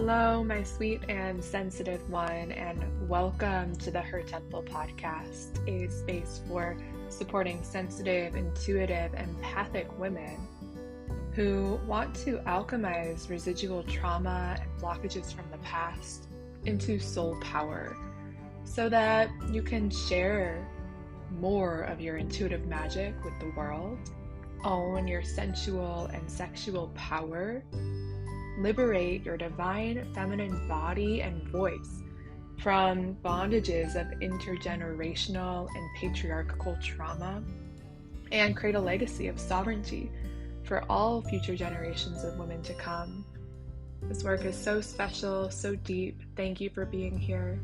Hello, my sweet and sensitive one, and welcome to the Her Temple podcast, a space for supporting sensitive, intuitive, empathic women who want to alchemize residual trauma and blockages from the past into soul power so that you can share more of your intuitive magic with the world, own your sensual and sexual power, liberate your divine feminine body and voice from bondages of intergenerational and patriarchal trauma, and create a legacy of sovereignty for all future generations of women to come. This work is so special, so deep. Thank you for being here.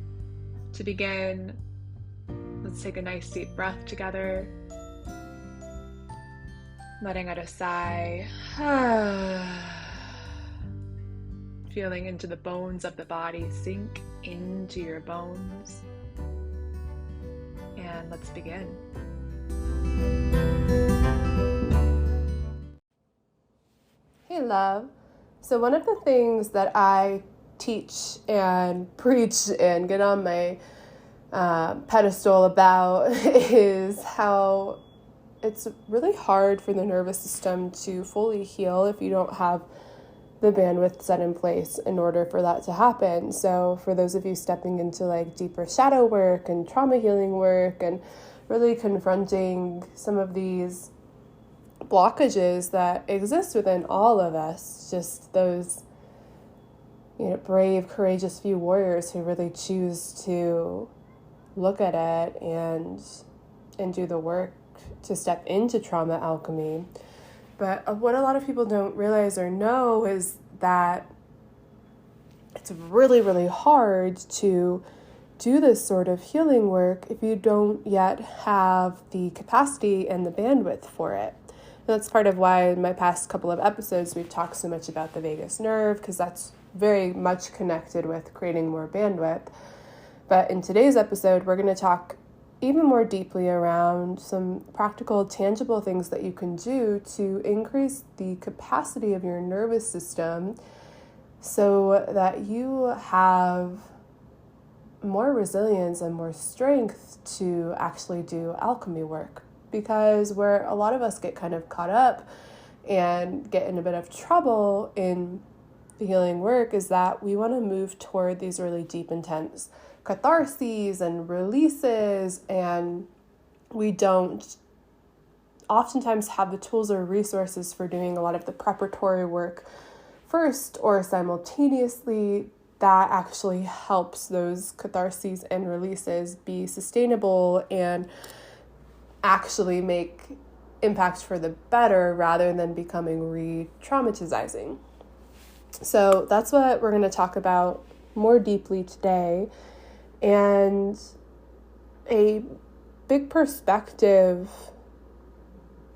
To begin, let's take a nice deep breath together, letting out a sigh. Feeling into the bones of the body, sink into your bones. And let's begin. Hey love. So one of the things that I teach and preach and get on my pedestal about is how it's really hard for the nervous system to fully heal if you don't have the bandwidth set in place in order for that to happen. So for those of you stepping into like deeper shadow work and trauma healing work and really confronting some of these blockages that exist within all of us, just those, brave, courageous few warriors who really choose to look at it and do the work to step into trauma alchemy. But what a lot of people don't realize or know is that it's really, really hard to do this sort of healing work if you don't yet have the capacity and the bandwidth for it. And that's part of why in my past couple of episodes we've talked so much about the vagus nerve, because that's very much connected with creating more bandwidth. But in today's episode, we're going to talk even more deeply around some practical, tangible things that you can do to increase the capacity of your nervous system so that you have more resilience and more strength to actually do alchemy work. Because where a lot of us get kind of caught up and get in a bit of trouble in the healing work is that we want to move toward these really deep, intense catharses and releases, and we don't oftentimes have the tools or resources for doing a lot of the preparatory work first or simultaneously that actually helps those catharses and releases be sustainable and actually make impact for the better rather than becoming re-traumatizing. So that's what we're going to talk about more deeply today. And a big perspective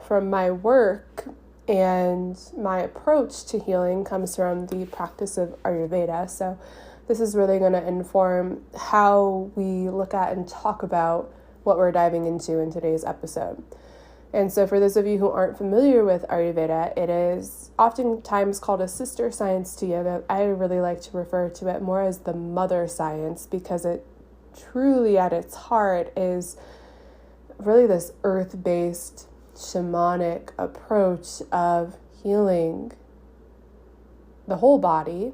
from my work and my approach to healing comes from the practice of Ayurveda. So this is really going to inform how we look at and talk about what we're diving into in today's episode. And so for those of you who aren't familiar with Ayurveda, it is oftentimes called a sister science to yoga. I really like to refer to it more as the mother science because it truly at its heart is really this earth-based shamanic approach of healing the whole body,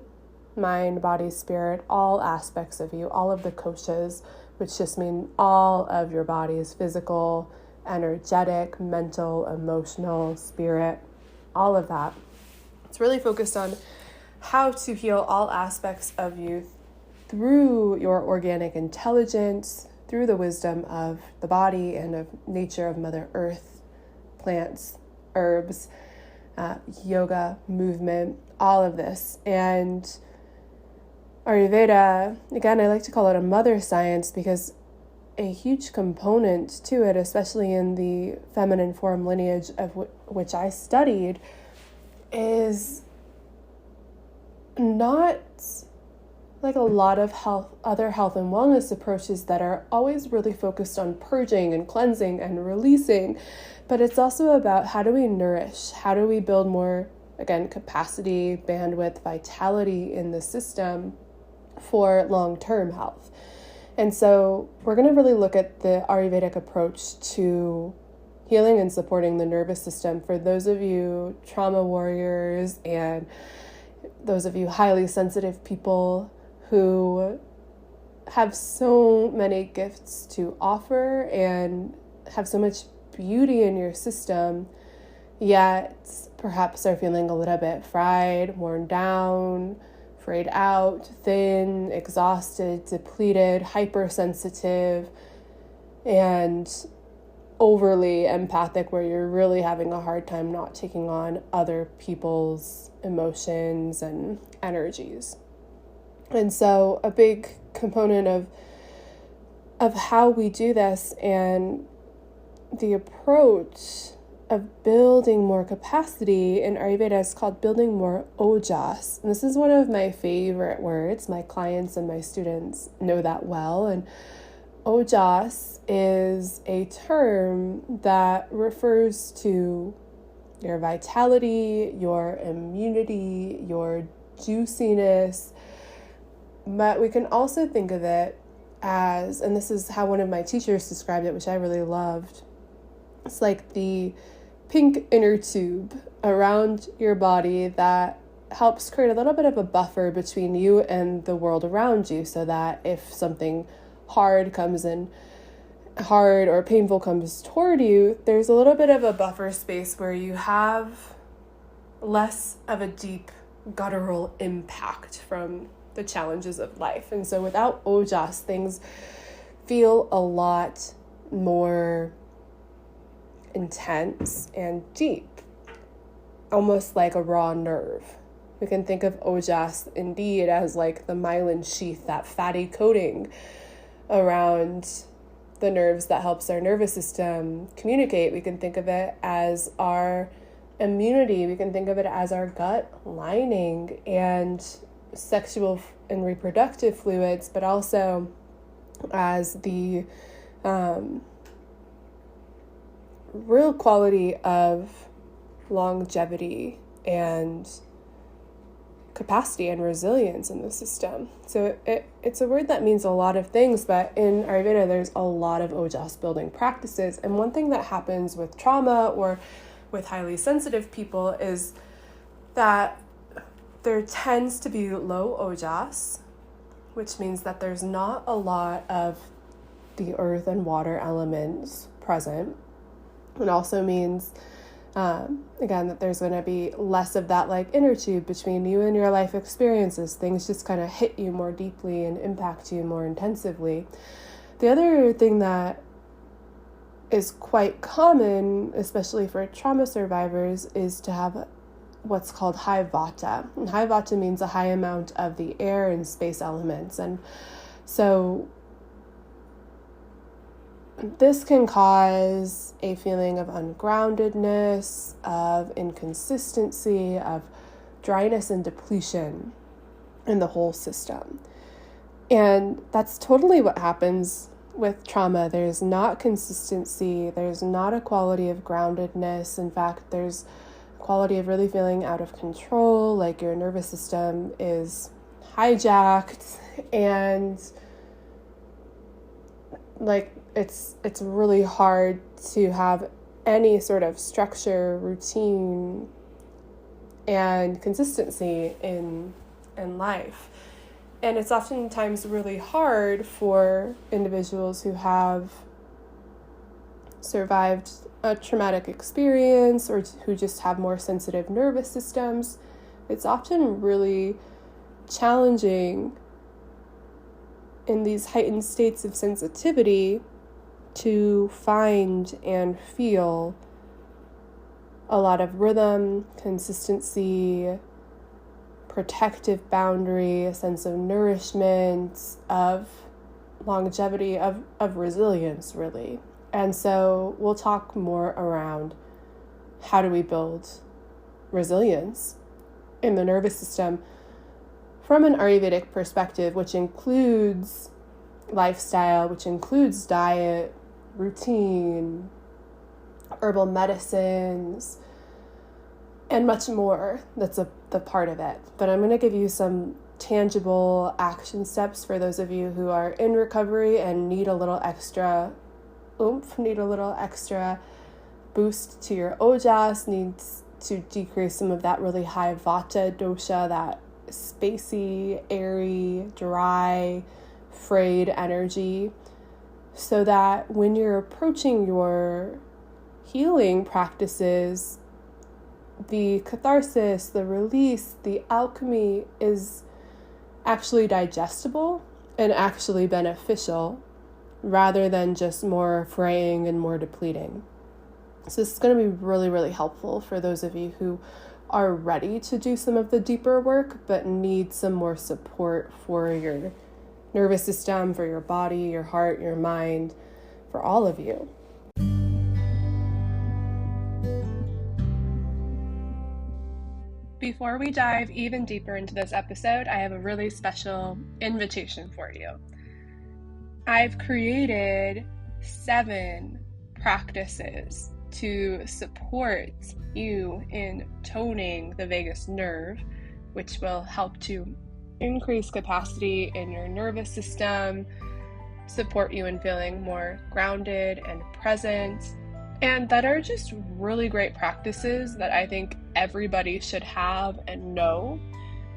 mind, body, spirit, all aspects of you, all of the koshas, which just mean all of your body's physical, energetic, mental, emotional, spirit, all of that. It's really focused on how to heal all aspects of you through your organic intelligence, through the wisdom of the body and of nature of Mother Earth, plants, herbs, yoga, movement, all of this. And Ayurveda, again, I like to call it a mother science because a huge component to it, especially in the feminine form lineage of which I studied, is not like a lot of other health and wellness approaches that are always really focused on purging and cleansing and releasing, but it's also about how do we nourish, how do we build more again, capacity, bandwidth, vitality in the system for long-term health. And so we're going to really look at the Ayurvedic approach to healing and supporting the nervous system for those of you trauma warriors and those of you highly sensitive people who have so many gifts to offer and have so much beauty in your system, yet perhaps are feeling a little bit fried, worn down, frayed out, thin, exhausted, depleted, hypersensitive, and overly empathic, where you're really having a hard time not taking on other people's emotions and energies. And so a big component of how we do this and the approach of building more capacity in Ayurveda is called building more Ojas. And this is one of my favorite words. My clients and my students know that well. And Ojas is a term that refers to your vitality, your immunity, your juiciness. But we can also think of it as, and this is how one of my teachers described it, which I really loved, it's like the pink inner tube around your body that helps create a little bit of a buffer between you and the world around you, so that if something hard or painful comes toward you, there's a little bit of a buffer space where you have less of a deep guttural impact from the challenges of life. And so without Ojas, things feel a lot more intense and deep, almost like a raw nerve. We can think of Ojas indeed as like the myelin sheath, that fatty coating around the nerves that helps our nervous system communicate. We can think of it as our immunity. We can think of it as our gut lining and sexual and reproductive fluids, but also as the real quality of longevity and capacity and resilience in the system. So it's a word that means a lot of things, but in Ayurveda there's a lot of Ojas building practices. And one thing that happens with trauma or with highly sensitive people is that there tends to be low Ojas, which means that there's not a lot of the earth and water elements present. It also means, again, that there's going to be less of that like inner tube between you and your life experiences. Things just kind of hit you more deeply and impact you more intensively. The other thing that is quite common, especially for trauma survivors, is to have what's called high vata. And high vata means a high amount of the air and space elements. And so this can cause a feeling of ungroundedness, of inconsistency, of dryness and depletion in the whole system. And that's totally what happens with trauma. There's not consistency. There's not a quality of groundedness. In fact, there's quality of really feeling out of control, like your nervous system is hijacked, and like it's really hard to have any sort of structure, routine, and consistency in life. And it's oftentimes really hard for individuals who have survived a traumatic experience or who just have more sensitive nervous systems. It's often really challenging in these heightened states of sensitivity to find and feel a lot of rhythm, consistency, protective boundary, a sense of nourishment, of longevity, of resilience, really. And so we'll talk more around how do we build resilience in the nervous system from an Ayurvedic perspective, which includes lifestyle, which includes diet, routine, herbal medicines, and much more that's the part of it. But I'm going to give you some tangible action steps for those of you who are in recovery and need a little extra oomph, need a little extra boost to your ojas, needs to decrease some of that really high vata dosha, that spacey, airy, dry, frayed energy, so that when you're approaching your healing practices, the catharsis, the release, the alchemy is actually digestible and actually beneficial rather than just more fraying and more depleting. So this is going to be really, really helpful for those of you who are ready to do some of the deeper work but need some more support for your nervous system, for your body, your heart, your mind, for all of you. Before we dive even deeper into this episode, I have a really special invitation for you. I've created 7 practices to support you in toning the vagus nerve, which will help to increase capacity in your nervous system, support you in feeling more grounded and present, and that are just really great practices that I think everybody should have and know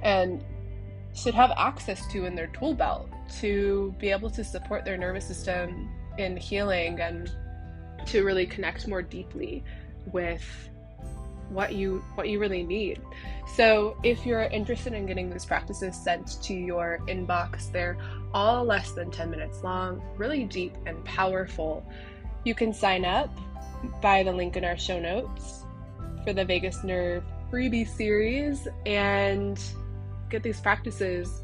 and should have access to in their tool belt to be able to support their nervous system in healing and to really connect more deeply with what you really need. So if you're interested in getting these practices sent to your inbox, they're all less than 10 minutes long, really deep and powerful. You can sign up by the link in our show notes for the Vagus Nerve Freebie series and get these practices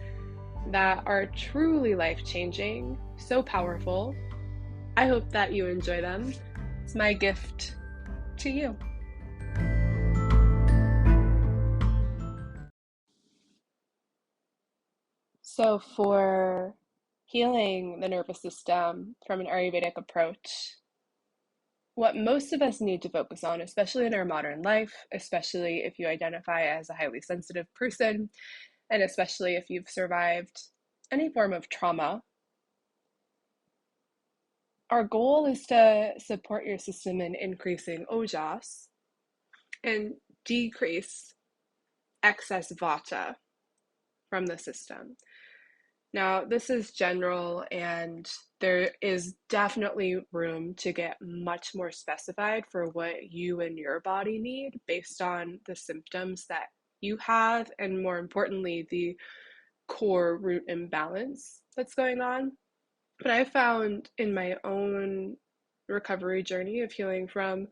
that are truly life-changing, so powerful. I hope that you enjoy them. It's my gift to you. So for healing the nervous system from an Ayurvedic approach, what most of us need to focus on, especially in our modern life, especially if you identify as a highly sensitive person, and especially if you've survived any form of trauma, our goal is to support your system in increasing ojas and decrease excess vata from the system. Now, this is general, and there is definitely room to get much more specified for what you and your body need based on the symptoms that you have, and more importantly, the core root imbalance that's going on. But I found in my own recovery journey of healing from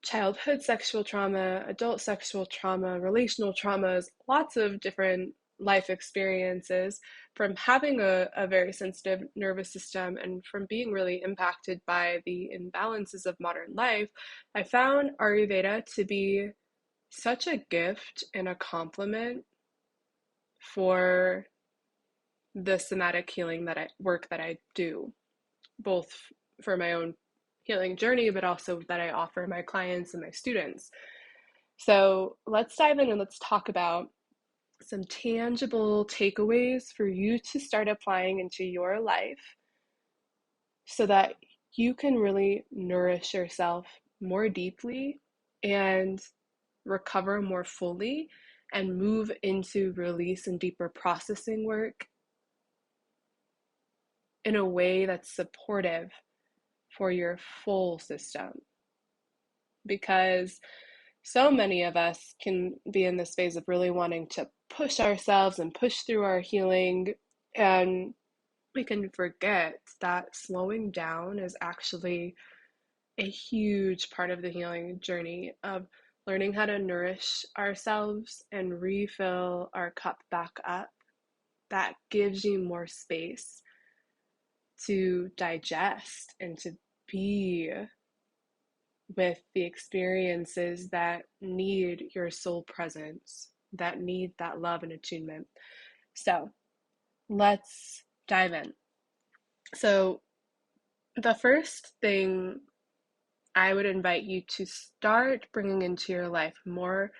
childhood sexual trauma, adult sexual trauma, relational traumas, lots of different life experiences, from having a very sensitive nervous system and from being really impacted by the imbalances of modern life, I found Ayurveda to be such a gift and a complement for the somatic healing work that I do, both for my own healing journey, but also that I offer my clients and my students. So let's dive in and let's talk about some tangible takeaways for you to start applying into your life so that you can really nourish yourself more deeply and recover more fully and move into release and deeper processing work in a way that's supportive for your full system. Because so many of us can be in this phase of really wanting to push ourselves and push through our healing, and we can forget that slowing down is actually a huge part of the healing journey of learning how to nourish ourselves and refill our cup back up. That gives you more space to digest and to be with the experiences that need your soul presence, that need that love and attunement. So let's dive in. So the first thing I would invite you to start bringing into your life more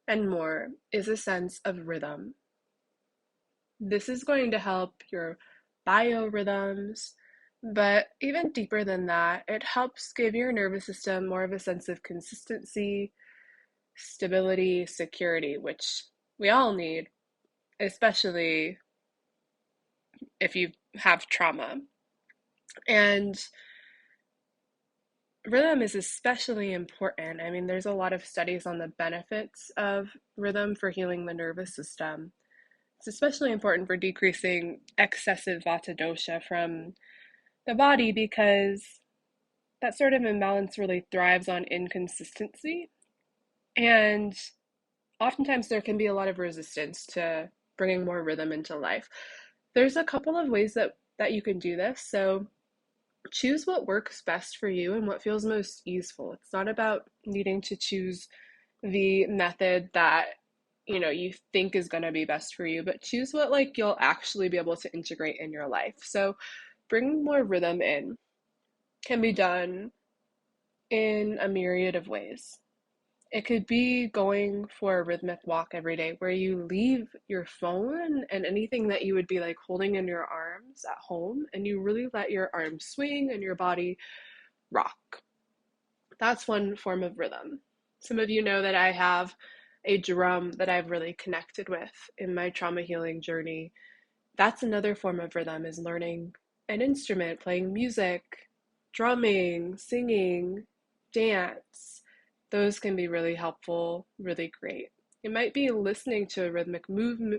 and more is a sense of rhythm. This is going to help your biorhythms, but even deeper than that, it helps give your nervous system more of a sense of consistency, stability, security, which we all need, especially if you have trauma. And rhythm is especially important. I mean, there's a lot of studies on the benefits of rhythm for healing the nervous system. It's especially important for decreasing excessive vata dosha from the body because that sort of imbalance really thrives on inconsistency. And oftentimes there can be a lot of resistance to bringing more rhythm into life. There's a couple of ways that you can do this. So choose what works best for you and what feels most easeful. It's not about needing to choose the method that you think is going to be best for you, but choose what you'll actually be able to integrate in your life. So bringing more rhythm in can be done in a myriad of ways. It could be going for a rhythmic walk every day where you leave your phone and anything that you would be holding in your arms at home, and you really let your arms swing and your body rock. That's one form of rhythm. Some of you know that I have a drum that I've really connected with in my trauma healing journey. That's another form of rhythm, is learning an instrument, playing music, drumming, singing, dance. Those can be really helpful, really great. It might be listening to rhythmic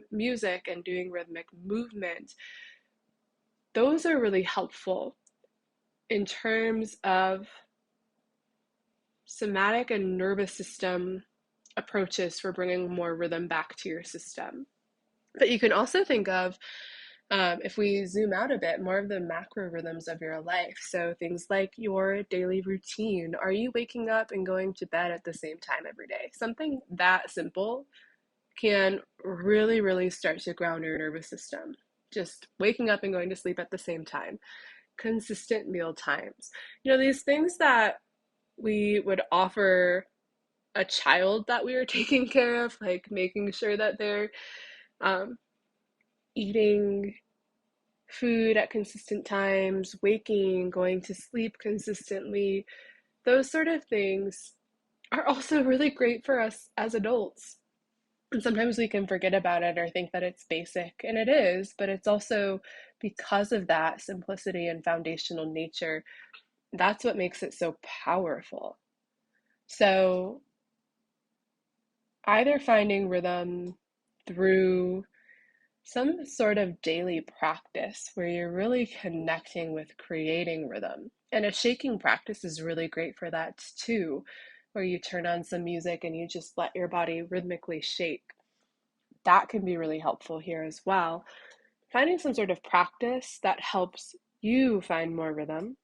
music and doing rhythmic movement. Those are really helpful in terms of somatic and nervous system approaches for bringing more rhythm back to your system. But you can also think of, if we zoom out a bit, more of the macro rhythms of your life. So things like your daily routine. Are you waking up and going to bed at the same time every day? Something that simple can really, really start to ground your nervous system. Just waking up and going to sleep at the same time. Consistent meal times. These things that we would offer a child that we are taking care of, like making sure that they're um, eating food at consistent times, waking, going to sleep consistently. Those sort of things are also really great for us as adults. And sometimes we can forget about it or think that it's basic, and it is, but it's also because of that simplicity and foundational nature. That's what makes it so powerful. So, either finding rhythm through some sort of daily practice where you're really connecting with creating rhythm. And a shaking practice is really great for that too, where you turn on some music and you just let your body rhythmically shake. That can be really helpful here as well. Finding some sort of practice that helps you find more rhythm,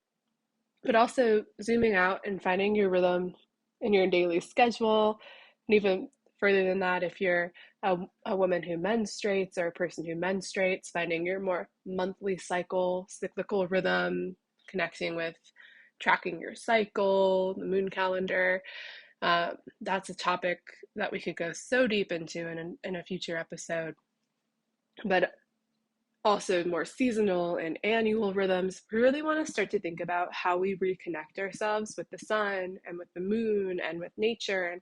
but also zooming out and finding your rhythm in your daily schedule. And even further than that, if you're a woman who menstruates or a person who menstruates, finding your more monthly cyclical rhythm, connecting with tracking your cycle, the moon calendar. That's a topic that we could go so deep into in a future episode. But also more seasonal and annual rhythms. We really want to start to think about how we reconnect ourselves with the sun and with the moon and with nature and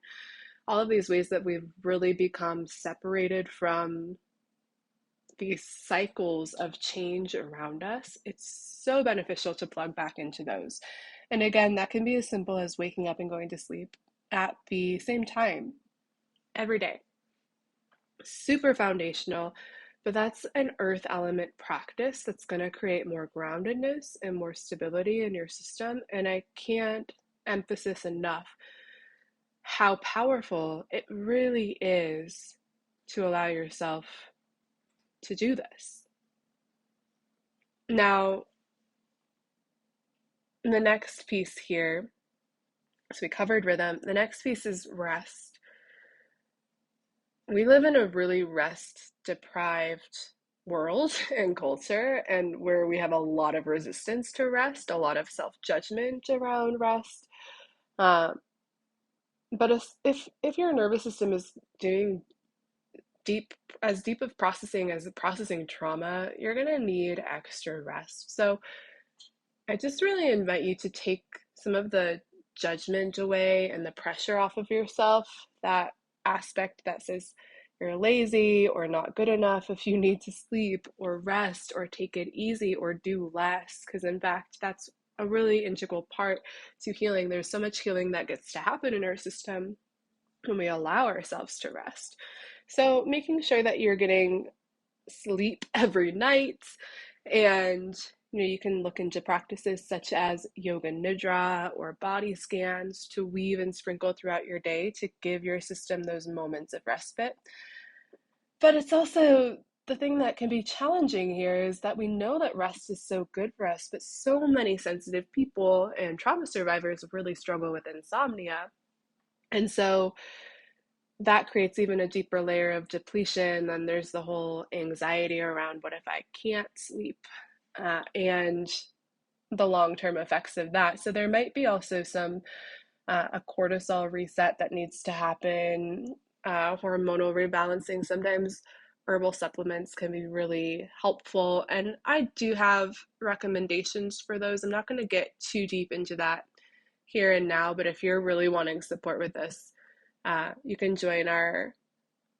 all of these ways that we've really become separated from these cycles of change around us. It's so beneficial to plug back into those. And again, that can be as simple as waking up and going to sleep at the same time every day. Super foundational, but that's an earth element practice that's going to create more groundedness and more stability in your system. And I can't emphasize enough how powerful it really is to allow yourself to do this. Now, the next piece here, so we covered rhythm. The next piece is rest. We live in a really rest deprived world and culture, and where we have a lot of resistance to rest, a lot of self judgment around rest. Uh, but if your nervous system is doing deep deep of processing as processing trauma, you're gonna need extra rest. So I just really invite you to take some of the judgment away and the pressure off of yourself, that aspect that says you're lazy or not good enough if you need to sleep or rest or take it easy or do less. Because, in fact, that's a really integral part to healing. There's so much healing that gets to happen in our system when we allow ourselves to rest. So, making sure that you're getting sleep every night. And you can look into practices such as yoga nidra or body scans to weave and sprinkle throughout your day to give your system those moments of respite. But it's also the thing that can be challenging here is that we know that rest is so good for us, but so many sensitive people and trauma survivors really struggle with insomnia. And so that creates even a deeper layer of depletion. Then there's the whole anxiety around what if I can't sleep, and the long-term effects of that. So there might be also some a cortisol reset that needs to happen, hormonal rebalancing. Sometimes herbal supplements can be really helpful, and I do have recommendations for those. I'm not going to get too deep into that here and now, but if you're really wanting support with this, you can join our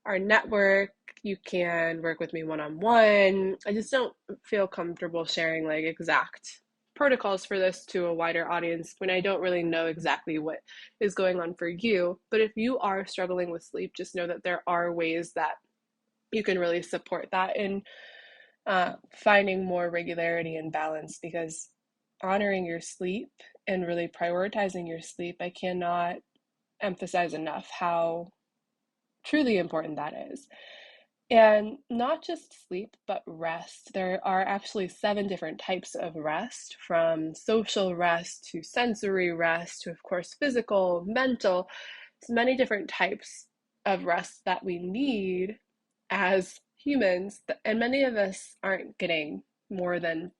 network. You can work with me one-on-one. I just don't feel comfortable sharing like exact protocols for this to a wider audience when I don't really know exactly what is going on for you. But if you are struggling with sleep, just know that there are ways that you can really support that in finding more regularity and balance, because honoring your sleep and really prioritizing your sleep, I cannot emphasize enough how truly important that is. And not just sleep, but rest. There are actually 7 different types of rest, from social rest to sensory rest to, of course, physical, mental. It's many different types of rest that we need as humans, and many of us aren't getting more than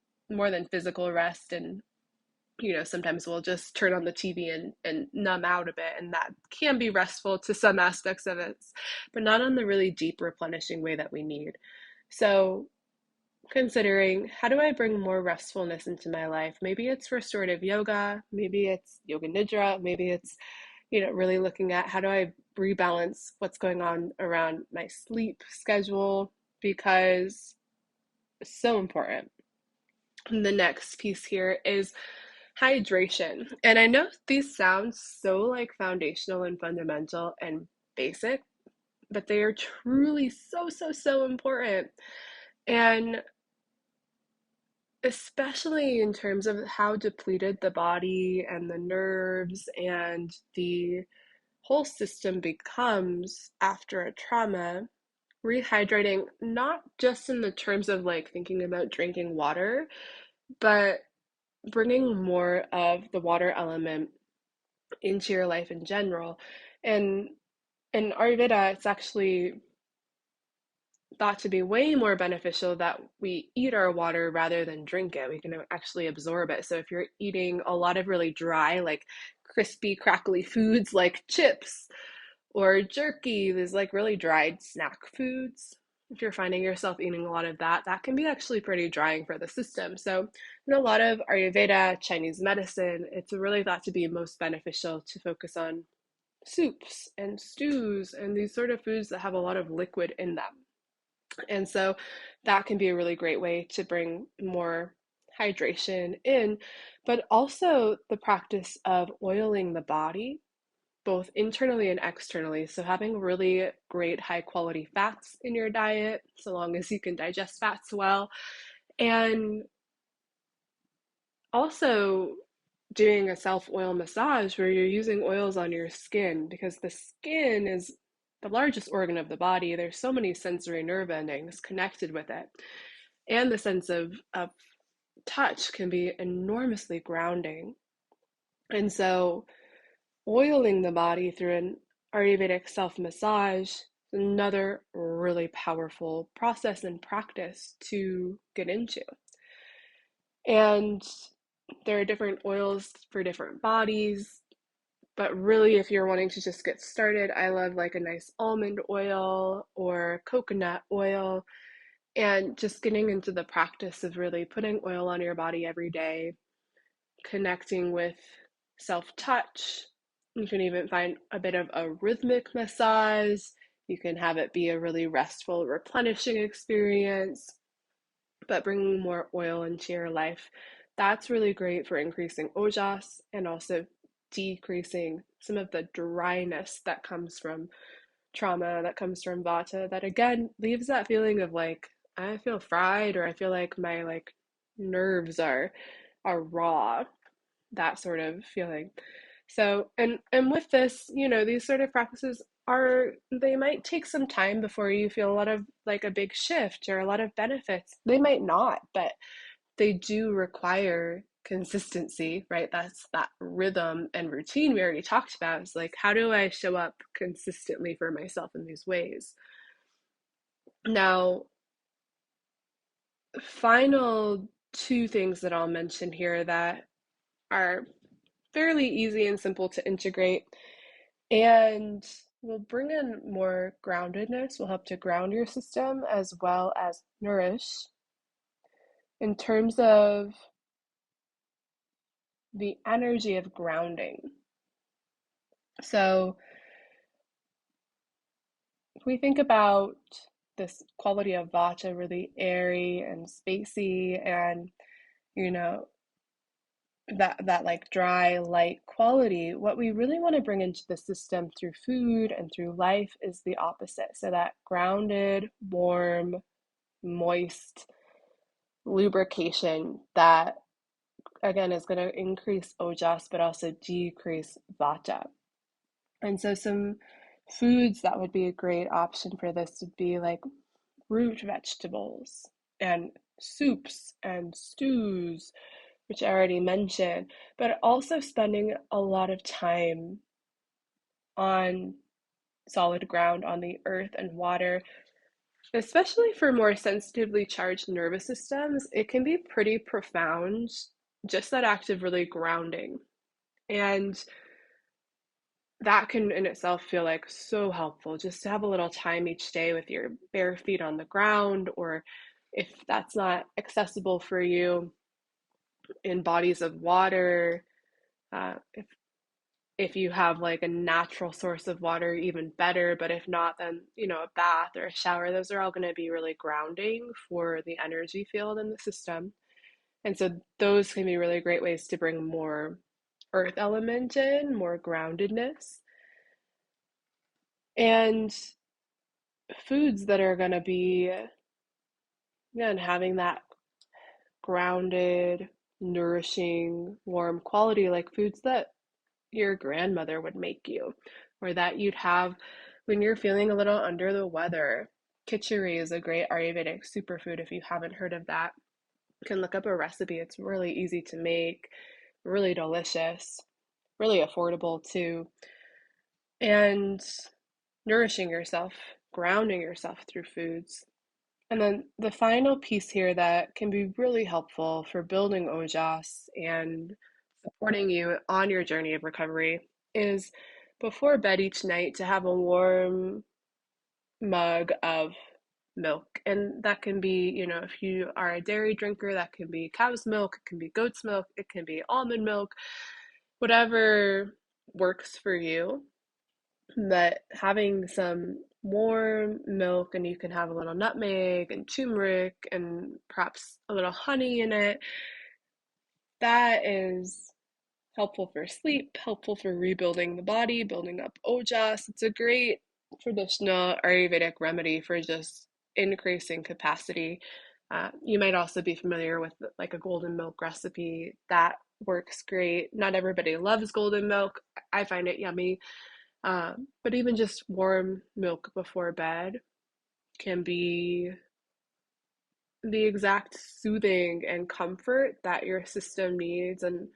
physical rest. And sometimes we'll just turn on the TV and numb out a bit, and that can be restful to some aspects of it, but not in the really deep replenishing way that we need. So, considering how do I bring more restfulness into my life? Maybe it's restorative yoga, maybe it's yoga nidra, maybe it's, really looking at how do I rebalance what's going on around my sleep schedule, because it's so important. And the next piece here is hydration. And I know these sound so like foundational and fundamental and basic, but they are truly so, so, so important. And especially in terms of how depleted the body and the nerves and the whole system becomes after a trauma, rehydrating, not just in the terms of like thinking about drinking water, but bringing more of the water element into your life in general. And in Ayurveda, it's actually thought to be way more beneficial that we eat our water rather than drink it. We can actually absorb it. So if you're eating a lot of really dry, like crispy, crackly foods like chips or jerky, there's like really dried snack foods. If you're finding yourself eating a lot of that, that can be actually pretty drying for the system. So in a lot of Ayurveda, Chinese medicine, it's really thought to be most beneficial to focus on soups and stews and these sort of foods that have a lot of liquid in them. And so that can be a really great way to bring more hydration in, but also the practice of oiling the body, both internally and externally. So having really great high quality fats in your diet, so long as you can digest fats well, and also doing a self oil massage where you're using oils on your skin, because the skin is the largest organ of the body. There's so many sensory nerve endings connected with it. And the sense of touch can be enormously grounding. And so, oiling the body through an Ayurvedic self massage is another really powerful process and practice to get into. And there are different oils for different bodies. But really, if you're wanting to just get started, I love like a nice almond oil or coconut oil, and just getting into the practice of really putting oil on your body every day, connecting with self-touch. You can even find a bit of a rhythmic massage. You can have it be a really restful, replenishing experience, but bringing more oil into your life. That's really great for increasing ojas and also decreasing some of the dryness that comes from trauma, that comes from vata, that again leaves that feeling of like, I feel fried, or I feel like my like nerves are raw, that sort of feeling. So, and with this, these sort of practices are, they might take some time before you feel a lot of like a big shift or a lot of benefits. They might not, but they do require consistency, right? That's that rhythm and routine we already talked about. Is like, how do I show up consistently for myself in these ways? Now, final two things that I'll mention here that are fairly easy and simple to integrate, and will bring in more groundedness, will help to ground your system as well as nourish in terms of the energy of grounding. So if we think about this quality of vata, really airy and spacey, and you know that like dry, light quality, what we really want to bring into the system through food and through life is the opposite. So that grounded, warm, moist lubrication that again is going to increase ojas but also decrease vata. And so some foods that would be a great option for this would be like root vegetables and soups and stews, which I already mentioned, but also spending a lot of time on solid ground, on the earth and water. Especially for more sensitively charged nervous systems, it can be pretty profound, just that act of really grounding. And that can in itself feel like so helpful, just to have a little time each day with your bare feet on the ground, or if that's not accessible for you, in bodies of water. If you have like a natural source of water, even better. But if not, then a bath or a shower. Those are all going to be really grounding for the energy field in the system. And so those can be really great ways to bring more earth element in, more groundedness. And foods that are going to be, again, having that grounded, nourishing, warm quality, like foods that your grandmother would make you, or that you'd have when you're feeling a little under the weather. Khichdi is a great Ayurvedic superfood. If you haven't heard of that, you can look up a recipe. It's really easy to make, really delicious, really affordable too. And nourishing yourself, grounding yourself through foods. And then the final piece here that can be really helpful for building ojas and supporting you on your journey of recovery is before bed each night to have a warm mug of milk. And that can be, if you are a dairy drinker, that can be cow's milk, it can be goat's milk, it can be almond milk, whatever works for you. But having some warm milk, and you can have a little nutmeg and turmeric and perhaps a little honey in it, that is helpful for sleep, helpful for rebuilding the body, building up ojas. It's a great traditional Ayurvedic remedy for just increasing capacity. You might also be familiar with like a golden milk recipe that works great. Not everybody loves golden milk. I find it yummy. But even just warm milk before bed can be the exact soothing and comfort that your system needs, and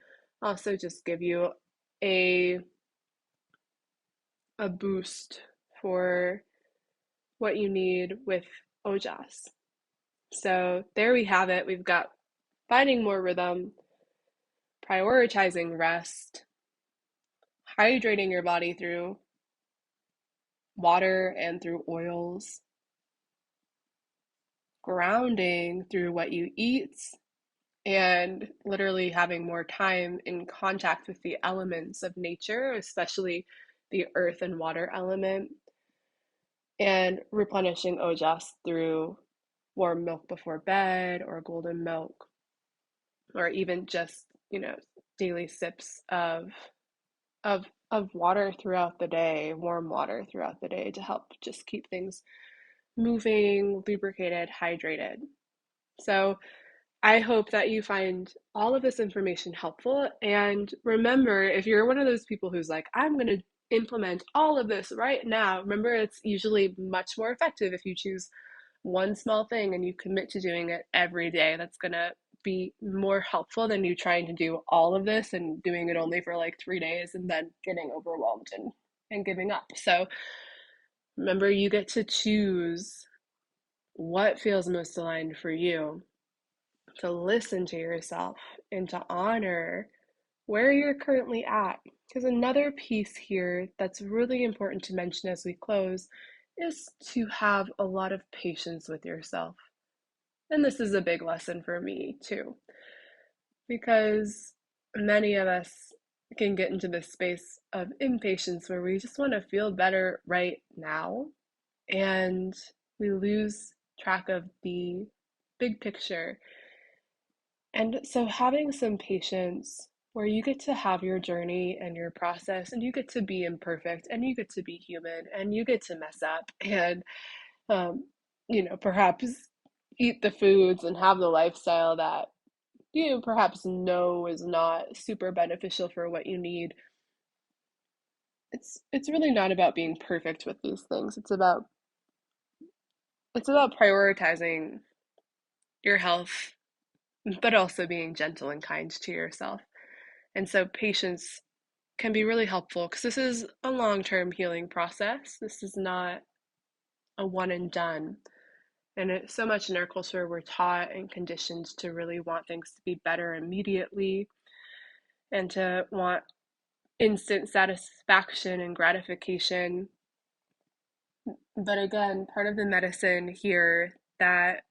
also just give you a a boost for what you need with ojas. So there we have it. We've got finding more rhythm, prioritizing rest, hydrating your body through water and through oils, grounding through what you eat, and literally having more time in contact with the elements of nature, especially the earth and water element, and replenishing Ojas through warm milk before bed or golden milk, or even just, daily sips of water throughout the day, warm water throughout the day to help just keep things moving, lubricated, hydrated. So I hope that you find all of this information helpful. And remember, if you're one of those people who's like, I'm going to implement all of this right now, remember, it's usually much more effective if you choose one small thing and you commit to doing it every day. That's going to be more helpful than you trying to do all of this and doing it only for like 3 days and then getting overwhelmed and giving up. So remember, you get to choose what feels most aligned for you, to listen to yourself and to honor where you're currently at. Because another piece here that's really important to mention as we close is to have a lot of patience with yourself. And this is a big lesson for me too, because many of us can get into this space of impatience where we just want to feel better right now, and we lose track of the big picture. And so having some patience where you get to have your journey and your process, and you get to be imperfect, and you get to be human, and you get to mess up, and perhaps eat the foods and have the lifestyle that you perhaps know is not super beneficial for what you need. It's really not about being perfect with these things. It's about prioritizing your health, but also being gentle and kind to yourself. And so patience can be really helpful because this is a long-term healing process. This is not a one and done. And it's so much in our culture, we're taught and conditioned to really want things to be better immediately and to want instant satisfaction and gratification. But again, part of the medicine here that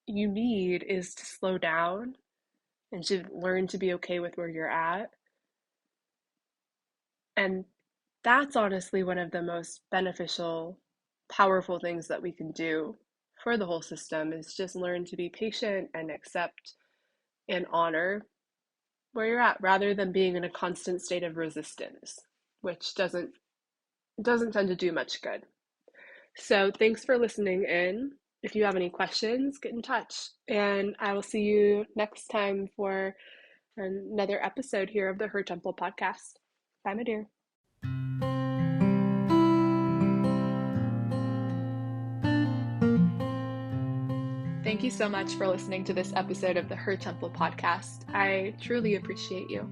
you need is to slow down and to learn to be okay with where you're at. And that's honestly one of the most beneficial, powerful things that we can do for the whole system, is just learn to be patient and accept and honor where you're at, rather than being in a constant state of resistance, which doesn't tend to do much good. So thanks for listening in. If you have any questions, get in touch, and I will see you next time for another episode here of the Her Temple podcast. Bye, my dear. Thank you so much for listening to this episode of the Her Temple podcast. I truly appreciate you.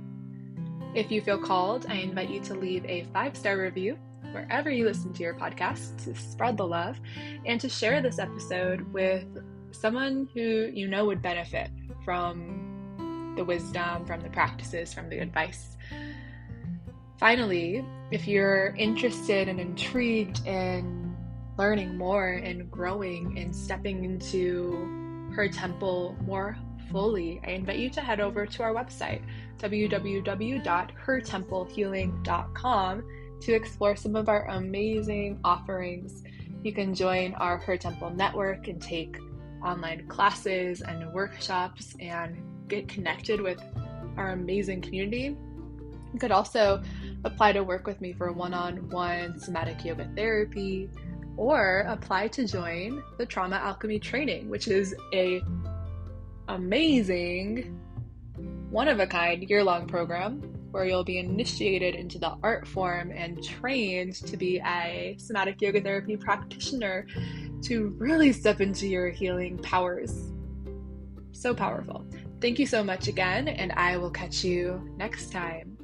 If you feel called, I invite you to leave a 5-star review wherever you listen to your podcast, to spread the love and to share this episode with someone who you know would benefit from the wisdom, from the practices, from the advice. Finally, if you're interested and intrigued in learning more and growing and stepping into Her Temple more fully, I invite you to head over to our website, www.hertemplehealing.com, to explore some of our amazing offerings. You can join our Her Temple network and take online classes and workshops and get connected with our amazing community. You could also apply to work with me for one-on-one somatic yoga therapy, or apply to join the Trauma Alchemy training, which is a amazing, one-of-a-kind year-long program where you'll be initiated into the art form and trained to be a somatic yoga therapy practitioner to really step into your healing powers. So powerful. Thank you so much again, and I will catch you next time.